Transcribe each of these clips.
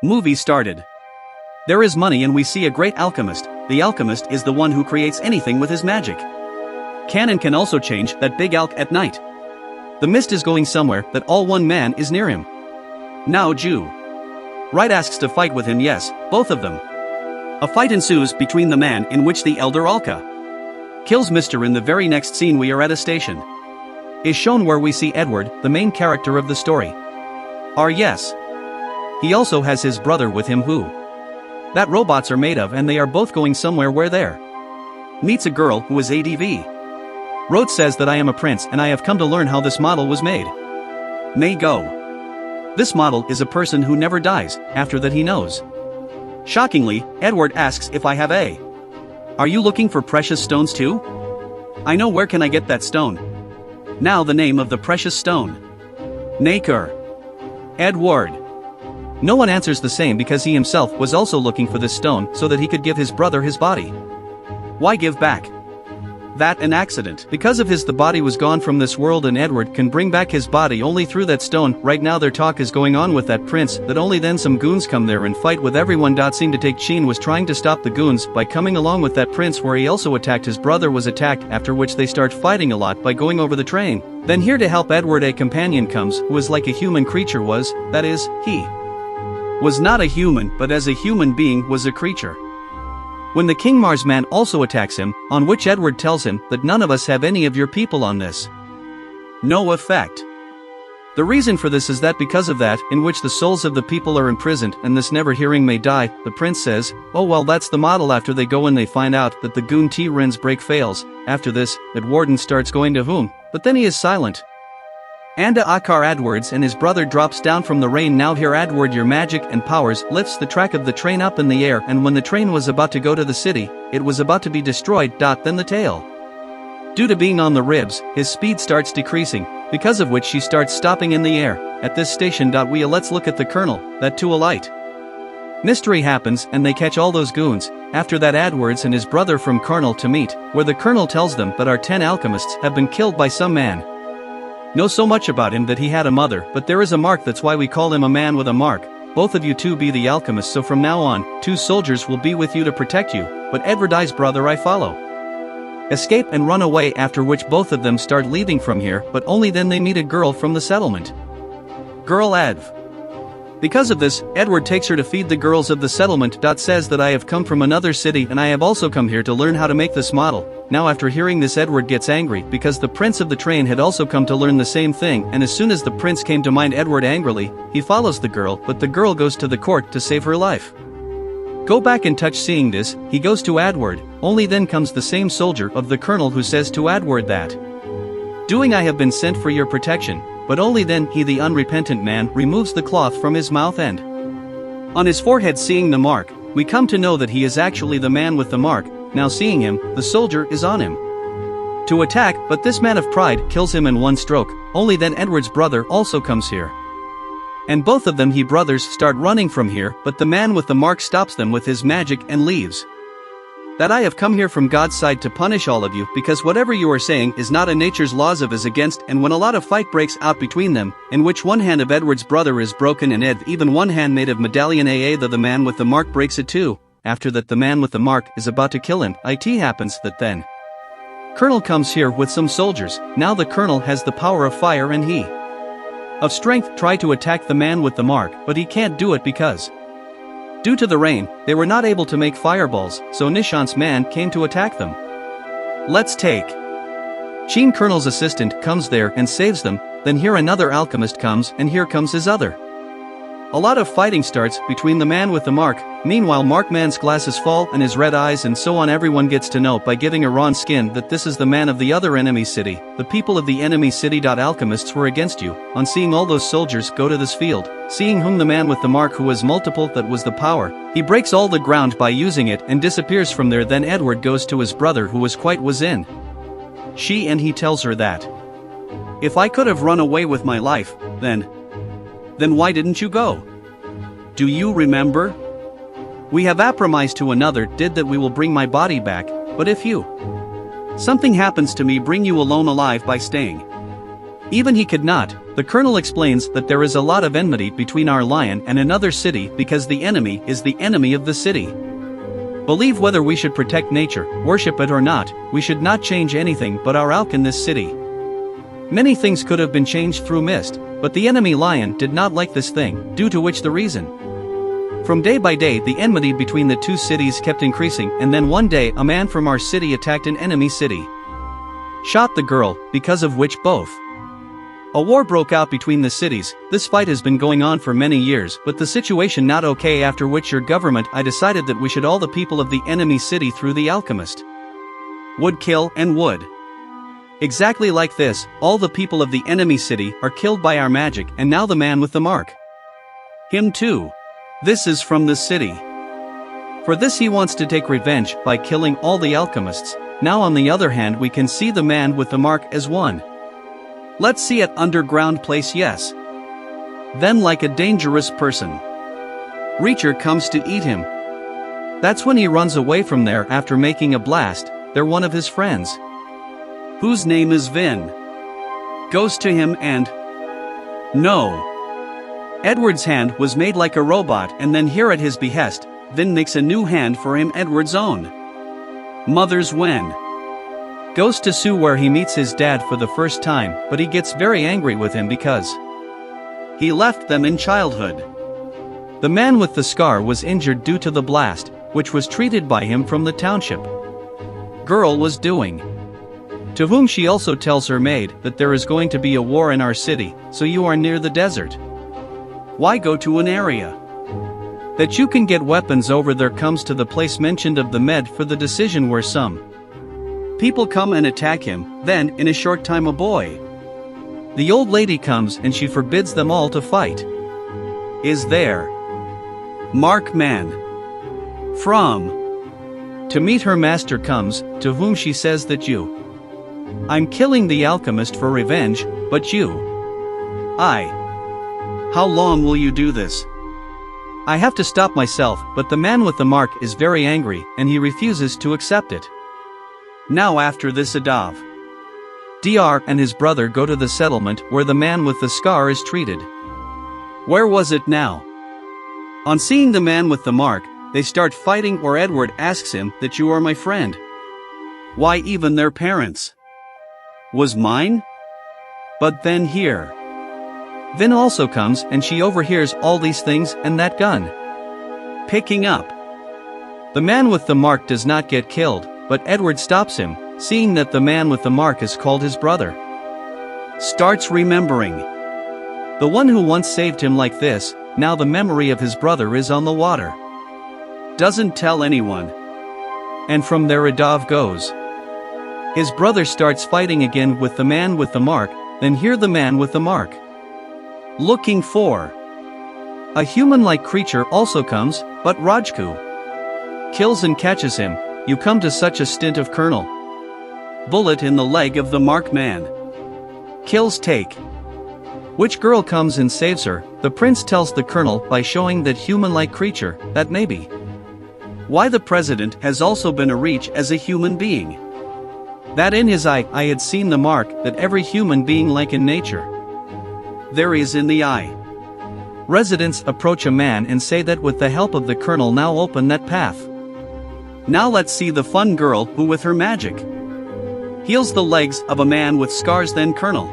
Movie started. There is money and we see a great alchemist. The alchemist is the one who creates anything with his magic. Can also change that big alch at night. The mist is going somewhere that all one man is near him. Now Jew. Right asks to fight with him, yes, both of them. A fight ensues between the man in which the elder Alka kills Mr. In the very next scene we are at a station. Is shown where we see Edward, the main character of the story. Yes. He also has his brother with him who that robots are made of, and they are both going somewhere where there meets a girl who is ADV. Rhodes says that I am a prince and I have come to learn how this model was made. May go. This model is a person who never dies, after that he knows. Shockingly, Edward asks if I have a. Are you looking for precious stones too? I know where can I get that stone. Now the name of the precious stone. Naker. Edward. No one answers the same because he himself was also looking for this stone so that he could give his brother his body. Why give back? That an accident. Because of his the body was gone from this world and Edward can bring back his body only through that stone. Right now their talk is going on with that prince that only then some goons come there and fight with everyone. Seem to take Sheen was trying to stop the goons by coming along with that prince where he also attacked his brother was attacked, after which they start fighting a lot by going over the train. Then here to help Edward a companion comes who is like a human creature was, that is, he was not a human but as a human being was a creature. When the King Mars man also attacks him, on which Edward tells him that none of us have any of your people on this. No effect. The reason for this is that because of that, in which the souls of the people are imprisoned and this never hearing may die, the prince says, oh well that's the model. After they go and they find out that the goon T-Rins break fails. After this, Edwarden starts going to whom, but then he is silent. Anda Akar Edwards and his brother drops down from the rain. Now here Edward your magic and powers lifts the track of the train up in the air, and when the train was about to go to the city, it was about to be destroyed. Then the tail. Due to being on the ribs, his speed starts decreasing, because of which she starts stopping in the air. At this station. Let's look at the colonel, that too a light. Mystery happens and they catch all those goons. After that Edwards and his brother from colonel to meet, where the colonel tells them that our 10 alchemists have been killed by some man. Know so much about him that he had a mother, but there is a mark, that's why we call him a man with a mark. Both of you two be the alchemists, so from now on, 2 soldiers will be with you to protect you, but Edward I's brother I follow. Escape and run away, after which both of them start leaving from here, but only then they meet a girl from the settlement. Girl Edv. Because of this, Edward takes her to feed the girls of the settlement. Says that I have come from another city and I have also come here to learn how to make this model. Now after hearing this Edward gets angry because the prince of the train had also come to learn the same thing, and as soon as the prince came to mind Edward angrily, he follows the girl, but the girl goes to the court to save her life. Go back and touch. Seeing this, he goes to Edward, only then comes the same soldier of the colonel who says to Edward that doing I have been sent for your protection. But only then he the unrepentant man removes the cloth from his mouth and on his forehead. Seeing the mark, we come to know that he is actually the man with the mark. Now seeing him, the soldier is on him to attack, but this man of pride kills him in one stroke. Only then Edward's brother also comes here. And both of them he brothers start running from here, but the man with the mark stops them with his magic and leaves. That I have come here from God's side to punish all of you, because whatever you are saying is not a nature's laws of is against. And when a lot of fight breaks out between them, in which one hand of Edward's brother is broken and even one hand made of medallion the man with the mark breaks it too. After that the man with the mark is about to kill him. It happens that then Colonel comes here with some soldiers. Now the Colonel has the power of fire and he of strength try to attack the man with the mark, but he can't do it because due to the rain, they were not able to make fireballs, so Nishant's man came to attack them. Let's take Sheen. Colonel's assistant comes there and saves them. Then here another alchemist comes, and here comes his other. A lot of fighting starts between the man with the mark. Meanwhile Markman's glasses fall and his red eyes and so on. Everyone gets to know by giving a Ron skin that this is the man of the other enemy city. The people of the enemy city. Alchemists were against you. On seeing all those soldiers go to this field, seeing whom the man with the mark who was multiple that was the power, he breaks all the ground by using it and disappears from there. Then Edward goes to his brother who was in she, and he tells her that if I could have run away with my life, then why didn't you go? Do you remember? We have promised to another that we will bring my body back, but if you something happens to me, bring you alone alive by staying Even he could not. The colonel explains that there is a lot of enmity between our lion and another city because the enemy is the enemy of the city. Believe whether we should protect nature, worship it or not, we should not change anything but our alch in this city. Many things could have been changed through mist, but the enemy lion did not like this thing, due to which the reason. From day by day the enmity between the two cities kept increasing, and then one day a man from our city attacked an enemy city. Shot the girl, because of which both. A war broke out between the cities. This fight has been going on for many years, but the situation not okay, after which your government I decided that we should all the people of the enemy city through the alchemist. Would kill and would. Exactly like this, all the people of the enemy city are killed by our magic, and now the man with the mark. Him too. This is from the city. For this he wants to take revenge by killing all the alchemists. Now on the other hand we can see the man with the mark as one. Let's see it underground place, yes. Then like a dangerous person. Reacher comes to eat him. That's when he runs away from there after making a blast. They're one of his friends, whose name is Vin. Goes to him and... No. Edward's hand was made like a robot, and then here at his behest, Vin makes a new hand for him, Edward's own. Mother's Wen. Goes to Sue where he meets his dad for the first time, but he gets very angry with him because he left them in childhood. The man with the scar was injured due to the blast, which was treated by him from the township. Girl was doing. To whom she also tells her maid that there is going to be a war in our city, so you are near the desert. Why go to an area that you can get weapons over there? Comes to the place mentioned of the med for the decision where some people come and attack him. Then, in a short time, a boy. The old lady comes and she forbids them all to fight. Is there. Mark man. From. To meet her master comes, to whom she says that you. I'm killing the alchemist for revenge, but you. How long will you do this? I have to stop myself, but the man with the mark is very angry, and he refuses to accept it. Now after this Adav. Dr. and his brother go to the settlement where the man with the scar is treated. Where was it now? On seeing the man with the mark, they start fighting, or Edward asks him that you are my friend. Why even their parents was mine? But then here. Vin also comes and she overhears all these things and that gun. Picking up. The man with the mark does not get killed, but Edward stops him, seeing that the man with the mark is called his brother. Starts remembering. The one who once saved him like this, now the memory of his brother is on the water. Doesn't tell anyone. And from there Adav goes. His brother starts fighting again with the man with the mark, then here the man with the mark. Looking for. A human-like creature also comes, but Rajku kills and catches him. You come to such a stint of Colonel. Bullet in the leg of the mark man. Kills take. Which girl comes and saves her. The prince tells the colonel by showing that human-like creature, that maybe why the president has also been a reach as a human being. That in his eye I had seen the mark that every human being like in nature. There is in the eye. Residents approach a man and say that with the help of the colonel now open that path. Now let's see the fun girl who with her magic heals the legs of a man with scars. Then colonel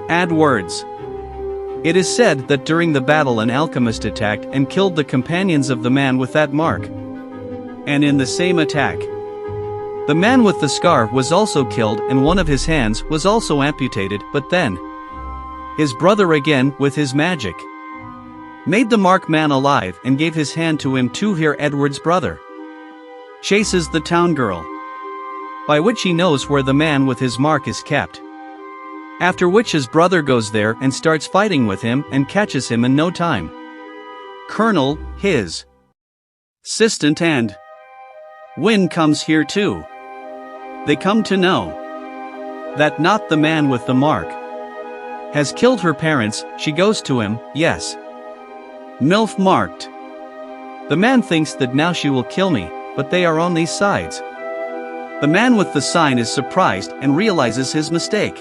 add words. It is said that during the battle an alchemist attacked and killed the companions of the man with that mark. And in the same attack, the man with the scar was also killed and one of his hands was also amputated, but then his brother again with his magic made the mark man alive and gave his hand to him too. Here Edward's brother chases the town girl, by which he knows where the man with his mark is kept. After which his brother goes there and starts fighting with him and catches him in no time. Colonel, his assistant and Win comes here too. They come to know that not the man with the mark has killed her parents. She goes to him, yes. MILF marked. The man thinks that now she will kill me, but they are on these sides. The man with the sign is surprised and realizes his mistake.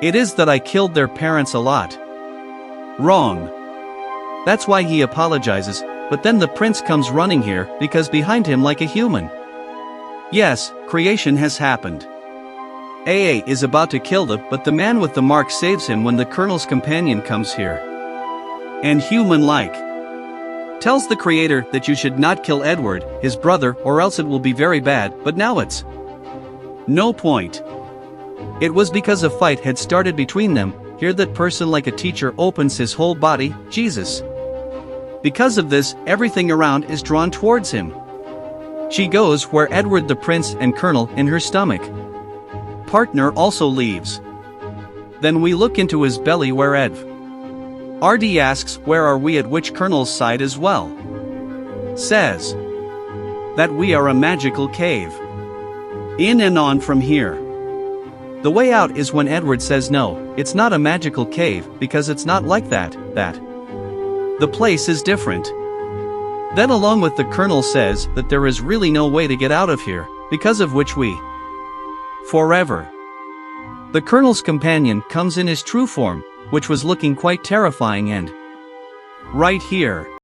It is that I killed their parents a lot. Wrong. That's why he apologizes, but then the prince comes running here, because behind him like a human. Yes, creation has happened. AA is about to kill them, but the man with the mark saves him when the colonel's companion comes here. And human-like. Tells the creator that you should not kill Edward, his brother, or else it will be very bad, but now it's no point. It was because a fight had started between them, here that person like a teacher opens his whole body, Jesus. Because of this, everything around is drawn towards him. She goes where Edward the prince and colonel in her stomach. Partner also leaves. Then we look into his belly where RD asks where are we at which colonel's side as well. Says that we are a magical cave. In and on from here. The way out is when Edward says no, it's not a magical cave because it's not like that. The place is different. Then along with the colonel says that there is really no way to get out of here, because of which we forever. The colonel's companion comes in his true form, which was looking quite terrifying and right here.